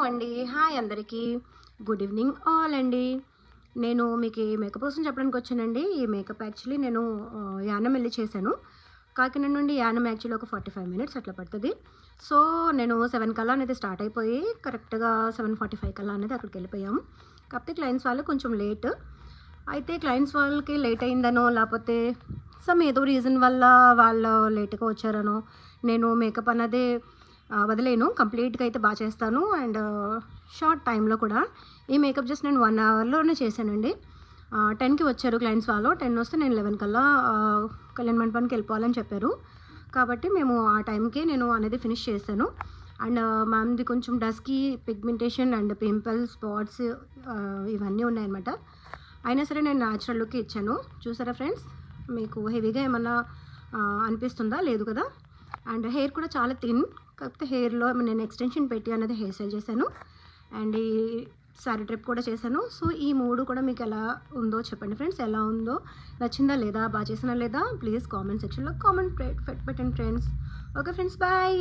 అండి. హాయ్ అందరికీ. Good evening all అండి. నేను మీకు ఈ మేకప్ కోసం చెప్పడానికి వచ్చానండి. ఈ మేకప్ యాక్చువల్లీ నేను యానం వెళ్లి చేశాను. కాకినాడ నుండి యానం యాక్చువల్లీ ఒక 45 మినిట్స్ అట్లా పడుతుంది. సో నేను 7 కల్లా అనేది స్టార్ట్ అయిపోయి కరెక్ట్గా 7:45 కల్లా అనేది అక్కడికి వెళ్ళిపోయాము. కాకపోతే క్లయింట్స్ వాళ్ళు కొంచెం లేట్. అయితే క్లయింట్స్ వాళ్ళకి లేట్ అయిందనో లేకపోతే ఏదో రీజన్ వల్ల వాళ్ళు లేట్గా వచ్చారనో నేను మేకప్ అన్నదే వదిలేను. కంప్లీట్గా అయితే బాగా చేస్తాను. అండ్ షార్ట్ టైంలో కూడా ఈ మేకప్ జస్ట్ నేను 1 అవర్లోనే చేశానండి. 10కి వచ్చారు క్లయింట్స్ వాళ్ళు. 10 వస్తే నేను 11 కల్లా కళ్యాణ మండపానికి వెళ్ళిపోవాలని చెప్పారు. కాబట్టి మేము ఆ టైంకి నేను అనేది ఫినిష్ చేశాను. అండ్ మ్యామ్ది కొంచెం dusky pigmentation and pimples spots ఇవన్నీ ఉన్నాయన్నమాట. అయినా సరే నేను న్యాచురల్ లుక్ ఇచ్చాను. చూసారా ఫ్రెండ్స్, మీకు హెవీగా ఏమన్నా అనిపిస్తుందా? లేదు కదా. అండ్ హెయిర్ కూడా చాలా థిన్, కాకపోతే హెయిర్లో నేను ఎక్స్టెన్షన్ పెట్టి అనేది హెయిర్ స్టైల్ చేశాను. అండ్ ఈ శారీ ట్రిప్ కూడా చేశాను. సో ఈ 3 కూడా మీకు ఎలా ఉందో చెప్పండి ఫ్రెండ్స్. ఎలా ఉందో, నచ్చిందా లేదా, బాగా చేసినా లేదా, ప్లీజ్ కామెంట్ సెక్షన్లో కామెంట్ పెట్టండి ఫ్రెండ్స్. Okay friends, bye.